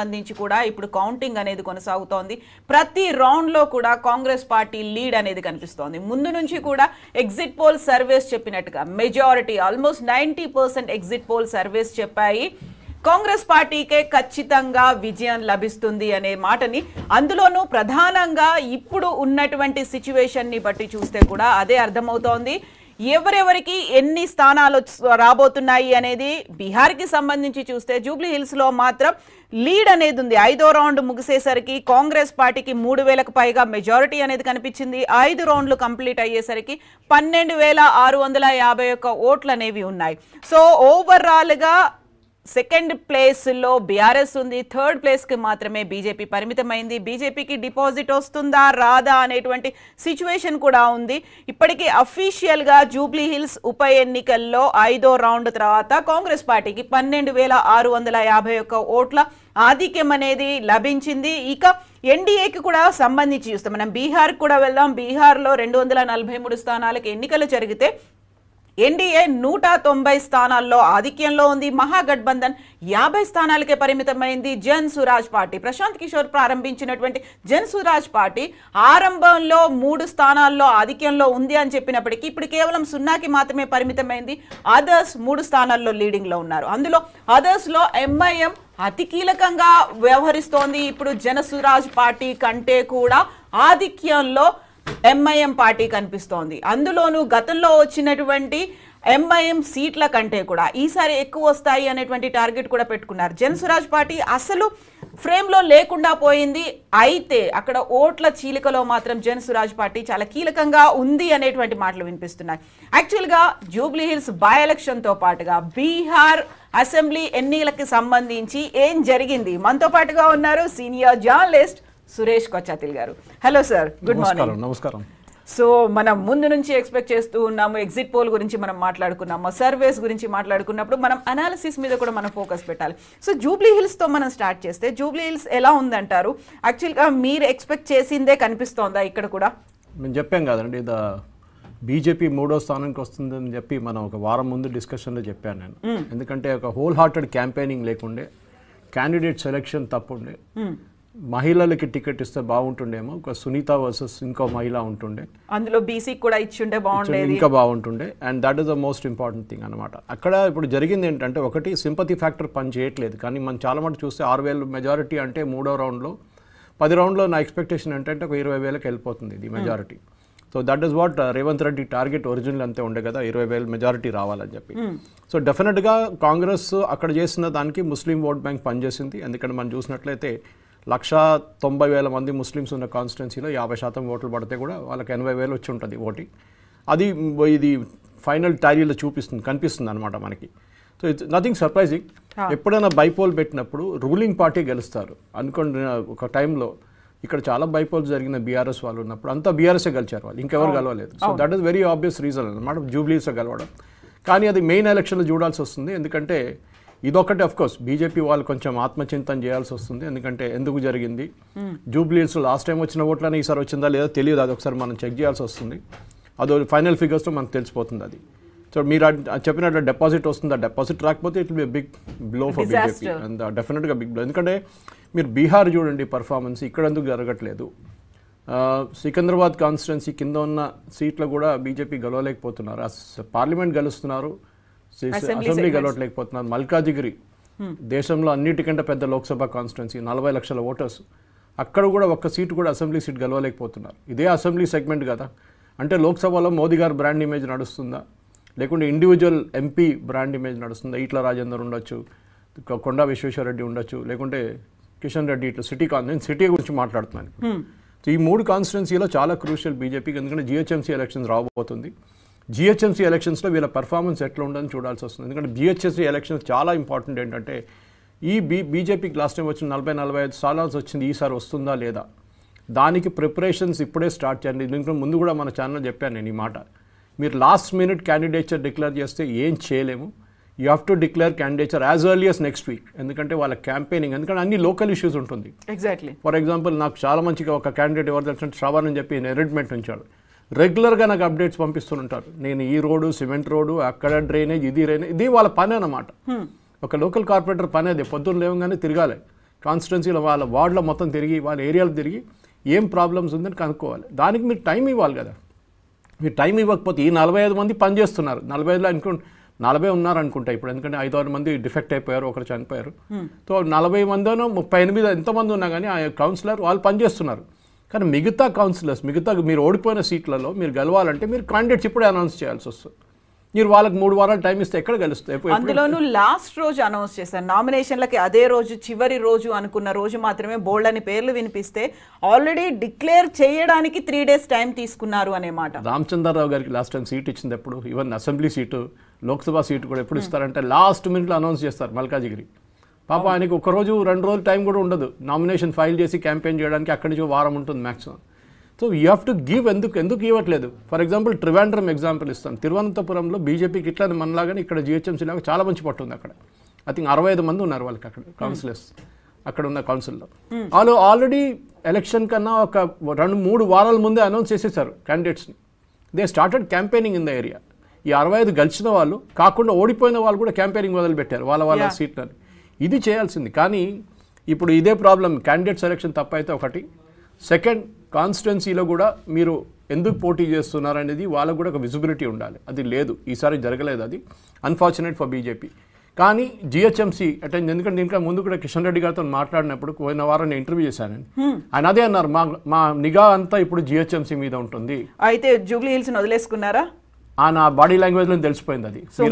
సంబంధించి కూడా ఇప్పుడు కౌంటింగ్ అనేది కొనసాగుతోంది. ప్రతి రౌండ్ లో కూడా కాంగ్రెస్ పార్టీ లీడ్ అనేది కనిపిస్తోంది. ముందు నుంచి కూడా ఎగ్జిట్ పోల్ సర్వేస్ చెప్పినట్టుగా majority almost 90% exit poll surveys చెప్పాయి కాంగ్రెస్ పార్టీకే ఖచ్చితంగా విజయం లభిస్తుంది అనే మాటని. అందులోనూ ప్రధానంగా ఇప్పుడు ఉన్నటువంటి సిచ్యువేషన్ ని బట్టి చూస్తే కూడా అదే అర్థమవుతోంది. ఎవరెవరికి ఎన్ని స్థానాలు రాబోతున్నాయి అనేది బీహార్కి సంబంధించి చూస్తే జూబ్లీ హిల్స్ లో మాత్రం లీడ్ అనేది ఉంది. 5వ రౌండ్ ముగిసేసరికి కాంగ్రెస్ పార్టీకి 3,000కు పైగా మెజారిటీ అనేది కనిపించింది. 5 రౌండ్లు కంప్లీట్ అయ్యేసరికి 12,651 ఓట్లు అనేవి ఉన్నాయి. సో ఓవరాల్ గా సెకండ్ ప్లేస్ లో బీఆర్ఎస్ ఉంది. థర్డ్ ప్లేస్ కి మాత్రమే బీజేపీ పరిమితమైంది. బీజేపీకి డిపాజిట్ వస్తుందా రాదా అనేటువంటి సిచ్యువేషన్ కూడా ఉంది. ఇప్పటికీ అఫీషియల్ గా జూబ్లీ హిల్స్ ఉప ఎన్నికల్లో 5వ రౌండ్ తర్వాత కాంగ్రెస్ పార్టీకి 12,651 ఓట్ల ఆధిక్యం అనేది లభించింది. ఇక ఎన్డీఏకి కూడా సంబంధించి చూస్తే మనం బీహార్ కూడా వెళ్దాం. బీహార్లో 243 స్థానాలకు ఎన్నికలు జరిగితే ఎన్డీఏ 190 స్థానాల్లో ఆధిక్యంలో ఉంది. మహాగఠబంధన్ 50 స్థానాలకే పరిమితమైంది. జన్ సురాజ్ పార్టీ ప్రశాంత్ కిషోర్ ప్రారంభించినటువంటి జన్ సురాజ్ పార్టీ ఆరంభంలో 3 స్థానాల్లో ఆధిక్యంలో ఉంది అని చెప్పినప్పటికీ ఇప్పుడు కేవలం 0కి మాత్రమే పరిమితమైంది. అదర్స్ 3 స్థానాల్లో లీడింగ్ లో ఉన్నారు. అందులో అదర్స్ లో ఎంఐఎం అతి కీలకంగా వ్యవహరిస్తోంది. ఇప్పుడు జన సురాజ్ పార్టీ కంటే కూడా ఆధిక్యంలో ఎంఐఎం పార్టీ కనిపిస్తోంది. అందులోనూ గతంలో వచ్చినటువంటి ఎంఐఎం సీట్ల కంటే కూడా ఈసారి ఎక్కువ వస్తాయి అనేటువంటి టార్గెట్ కూడా పెట్టుకున్నారు. జన్ సురాజ్ పార్టీ అసలు ఫ్రేమ్ లో లేకుండా పోయింది. అయితే అక్కడ ఓట్ల చీలికలో మాత్రం జన్ సురాజ్ పార్టీ చాలా కీలకంగా ఉంది అనేటువంటి మాటలు వినిపిస్తున్నాయి. యాక్చువల్ గా జూబ్లీ హిల్స్ బై ఎలక్షన్ తో పాటుగా బీహార్ అసెంబ్లీ ఎన్నికలకు సంబంధించి ఏం జరిగింది మనతో పాటుగా ఉన్నారు సీనియర్ జర్నలిస్ట్ సురేష్ కొచ్చాతిల్ గారు. Hello sir, good morning. నమస్కారం. సో మనం ముందు నుంచి ఎక్స్పెక్ట్ చేస్తూ ఉన్నాము. ఎగ్జిట్ పోల్ గురించి మనం మాట్లాడుకున్నాము, సర్వేస్ గురించి మాట్లాడుకున్నప్పుడు మనం అనాలిసిస్ మీద కూడా మనం ఫోకస్ పెట్టాలి. సో జూబ్లీ హిల్స్ తో మనం స్టార్ట్ చేస్తే జూబ్లీ హిల్స్ ఎలా ఉందంటారు? యాక్చువల్గా మీరు ఎక్స్పెక్ట్ చేసిందే కనిపిస్తోందా ఇక్కడ కూడా? మేము చెప్పాం కదండి, బీజేపీ 3వ స్థానానికి వస్తుందని చెప్పి మనం ఒక వారం ముందు డిస్కషన్లో చెప్పాను నేను. ఎందుకంటే ఒక హోల్ హార్టెడ్ క్యాంపెయినింగ్ లేకుండే, క్యాండిడేట్ సెలెక్షన్ తప్పుండే, మహిళలకి టికెట్ ఇస్తే బాగుంటుండేమో, ఒక సునీత వర్సెస్ ఇంకో మహిళ ఉంటుండే, అందులో బీసీ కూడా ఇచ్చుండే బాగుండేది, ఇంకా బాగుంటుండే. And that is the most important thing అనమాట. అక్కడ ఇప్పుడు జరిగింది ఏంటంటే, ఒకటి సింపతి ఫ్యాక్టర్ పని చేయట్లేదు. కానీ మనం చాలా మటు చూస్తే 6,000 మెజారిటీ అంటే 3వ రౌండ్లో 10 రౌండ్లో నా ఎక్స్పెక్టేషన్ ఏంటంటే ఒక 20,000కి వెళ్ళిపోతుంది ఇది majority. So that is what Revanth Reddy target original అంతే ఉండే కదా, 20,000 మెజారిటీ రావాలని చెప్పి. సో డెఫినెట్గా కాంగ్రెస్ అక్కడ చేసిన దానికి ముస్లిం ఓట్ బ్యాంక్ పనిచేసింది. ఎందుకంటే మనం చూసినట్లయితే 190,000 మంది ముస్లిమ్స్ ఉన్న కాన్స్టిట్యున్సీలో 50% ఓట్లు పడితే కూడా వాళ్ళకి 80,000 వచ్చి ఉంటుంది ఓటింగ్. అది ఇది ఫైనల్ టాలీలో కనిపిస్తుంది అనమాట మనకి. So it's nothing surprising. ఎప్పుడైనా బైపోల్ పెట్టినప్పుడు రూలింగ్ పార్టీ గెలుస్తారు అనుకోండి. ఒక టైంలో ఇక్కడ చాలా బైపోల్స్ జరిగిన బీఆర్ఎస్ వాళ్ళు ఉన్నప్పుడు అంతా బీఆర్ఎస్ఏ గెలిచారు, వాళ్ళు ఇంకెవరు గెలవలేదు. So that is very obvious reason అనమాట జూబ్లీస్లో గెలవడం. కానీ అది మెయిన్ ఎలక్షన్లో చూడాల్సి వస్తుంది. ఎందుకంటే ఇదొకటి అఫ్కోర్స్ బీజేపీ వాళ్ళు కొంచెం ఆత్మచింతన చేయాల్సి వస్తుంది. ఎందుకంటే ఎందుకు జరిగింది, జూబ్లీస్లో లాస్ట్ టైం వచ్చిన ఓట్లనే ఈసారి వచ్చిందా లేదా తెలియదు. అది ఒకసారి మనం చెక్ చేయాల్సి వస్తుంది. అదో ఫైనల్ ఫిగర్స్తో మనకు తెలిసిపోతుంది అది. సో మీరు చెప్పినట్టు డిపాజిట్ వస్తుంది, ఆ డిపాజిట్ రాకపోతే it will be big blow for BJP. And డెఫినెట్గా బిగ్ బ్లో. ఎందుకంటే మీరు బీహార్ చూడండి పర్ఫార్మెన్స్, ఇక్కడ ఎందుకు జరగట్లేదు. సికింద్రాబాద్ కాన్స్టిట్యున్సీ కింద ఉన్న సీట్లు కూడా బీజేపీ గెలవలేకపోతున్నారు. పార్లమెంట్ గెలుస్తున్నారు, అసెంబ్లీ గెలవట్లేకపోతున్నారు. మల్కాజిగిరి దేశంలో అన్నిటికంటే పెద్ద లోక్సభ కాన్స్టిట్యున్సీ, 40 లక్షల ఓటర్స్, అక్కడ కూడా ఒక్క సీటు కూడా అసెంబ్లీ సీట్ గెలవలేకపోతున్నారు. ఇదే అసెంబ్లీ సెగ్మెంట్ కదా. అంటే లోక్సభలో మోదీ గారు బ్రాండ్ ఇమేజ్ నడుస్తుందా, లేకుంటే ఇండివిజువల్ ఎంపీ బ్రాండ్ ఇమేజ్ నడుస్తుందా? ఈట్ల రాజేందర్ ఉండొచ్చు, కొండా విశ్వేశ్వరరెడ్డి ఉండొచ్చు, లేకుంటే కిషన్ రెడ్డి. ఇట్లా సిటీ గురించి మాట్లాడుతున్నాను. సో ఈ 3 కాన్స్టిట్యున్సీలో చాలా క్రూషియల్ బీజేపీకి. ఎందుకంటే జిహెచ్ఎంసీ ఎలక్షన్స్ రాబోతుంది. జిహెచ్ఎంసీ ఎలక్షన్స్లో వీళ్ళ పర్ఫార్మెన్స్ ఎట్లా ఉందని చూడాల్సి వస్తుంది. ఎందుకంటే జిహెచ్ఎంసీ ఎలక్షన్స్ చాలా ఇంపార్టెంట్. ఏంటంటే ఈ బీజేపీకి లాస్ట్ టైం వచ్చిన 40-45 స్థానాలు వచ్చింది, ఈసారి వస్తుందా లేదా, దానికి ప్రిపరేషన్స్ ఇప్పుడే స్టార్ట్ చేయండి. దీనికి ముందు కూడా మన ఛానల్లో చెప్పాను నేను ఈ మాట. మీరు లాస్ట్ మినిట్ క్యాండిడేచర్ డిక్లేర్ చేస్తే ఏం చేయలేము. You have to declare candidature as early as next week. ఎందుకంటే వాళ్ళ క్యాంపెయినింగ్, ఎందుకంటే అన్ని లోకల్ ఇష్యూస్ ఉంటుంది. ఎగ్జాక్ట్లీ. ఫర్ ఎగ్జాంపుల్ నాకు చాలా మంచిగా ఒక క్యాండిడేట్ ఎవరు తెలుసు, శ్రవణ్ అని చెప్పి ఎరెడ్మెంట్ ఉంచాడు. రెగ్యులర్గా నాకు అప్డేట్స్ పంపిస్తుంటారు. నేను ఈ రోడ్డు, సిమెంట్ రోడ్డు, అక్కడ డ్రైనేజ్, ఇది వాళ్ళ పని అన్నమాట. ఒక లోకల్ కార్పొరేటర్ పని అది. పొద్దున్న లేవగానే తిరగాలి. కాన్స్టిట్యున్సీలో వాళ్ళ వార్డులో మొత్తం తిరిగి వాళ్ళ ఏరియాలో తిరిగి ఏం ప్రాబ్లమ్స్ ఉందని కనుక్కోవాలి. దానికి మీరు టైం ఇవ్వాలి కదా. మీరు టైం ఇవ్వకపోతే ఈ 45 మంది పనిచేస్తున్నారు, 45లో 40 ఉన్నారు అనుకుంటా ఇప్పుడు, ఎందుకంటే 5-6 మంది డిఫెక్ట్ అయిపోయారు, ఒకరు చనిపోయారు. సో 40 మందినో 38 ఎంతమంది ఉన్నా కానీ ఆ కౌన్సిలర్ వాళ్ళు పనిచేస్తున్నారు. కానీ మిగతా కౌన్సిలర్స్, మిగతా మీరు ఓడిపోయిన సీట్లలో మీరు గెలవాలంటే మీరు క్యాండిడేట్స్ ఇప్పుడే అనౌన్స్ చేయాల్సి వస్తుంది. మీరు వాళ్ళకి 3 వారాలు టైం ఇస్తే ఎక్కడ గెలుస్తాయి? అందులోనూ లాస్ట్ రోజు అనౌన్స్ చేశారు నామినేషన్లకి, అదే రోజు చివరి రోజు అనుకున్న రోజు మాత్రమే బోల్డ్ అని పేర్లు వినిపిస్తే ఆల్రెడీ డిక్లేర్ చేయడానికి 3 days టైం తీసుకున్నారు అనే మాట. రామచంద్రరావు గారికి లాస్ట్ టైం సీట్ ఇచ్చింది ఎప్పుడు? Even assembly seat, Lok Sabha seat కూడా ఎప్పుడు ఇస్తారంటే లాస్ట్ మినిట్లో అనౌన్స్ చేస్తారు మల్కాజిగిరి. పాప ఆయనకి 1 రోజు 2 రోజులు టైం కూడా ఉండదు నామినేషన్ ఫైల్ చేసి క్యాంపెయిన్ చేయడానికి, అక్కడి నుంచి వారం ఉంటుంది maximum. So you have to give. ఎందుకు ఇవ్వట్లేదు? ఫర్ ఎగ్జాంపుల్ ట్రివాండ్రం ఎగ్జాంపుల్ ఇస్తాను. తిరువనంతపురంలో బీజేపీకి ఇట్లా మనలాగానే ఇక్కడ జిహెచ్ఎంసీ లాగా చాలా మంచి పట్టు ఉంది. అక్కడ ఐ థింక్ 65 మంది ఉన్నారు వాళ్ళకి అక్కడ కౌన్సిలర్స్, అక్కడ ఉన్న కౌన్సిల్లో. వాళ్ళు ఆల్రెడీ ఎలక్షన్ కన్నా ఒక 2-3 వారాల ముందే అనౌన్స్ చేసేసారు క్యాండిడేట్స్ని. They started campaigning in the area. ఈ 65 గెలిచిన వాళ్ళు కాకుండా ఓడిపోయిన వాళ్ళు కూడా క్యాంపెయినింగ్ మొదలుపెట్టారు వాళ్ళ సీట్లని. ఇది చేయాల్సింది. కానీ ఇప్పుడు ఇదే ప్రాబ్లం, క్యాండిడేట్ సెలెక్షన్ తప్పైతే ఒకటి, సెకండ్ కాన్స్టిట్యున్సీలో కూడా మీరు ఎందుకు పోటీ చేస్తున్నారు అనేది వాళ్ళకు కూడా ఒక విజిబిలిటీ ఉండాలి. అది లేదు, ఈసారి జరగలేదు. అది అన్ఫార్చునేట్ ఫర్ బీజేపీ. కానీ జిహెచ్ఎంసీ అటెండ్, ఎందుకంటే దీనికంటే ముందు కూడా కిషన్ రెడ్డి గారితో మాట్లాడినప్పుడు పోయిన వారం నేను ఇంటర్వ్యూ చేశాను. ఆయన అదే అన్నారు, మా నిఘా అంతా ఇప్పుడు జిహెచ్ఎంసీ మీద ఉంటుంది. అయితే జూబ్లీ హిల్స్ని వదిలేసుకున్నారా? నా బాడీ లాంగ్వేజ్లో తెలిసిపోయింది అది.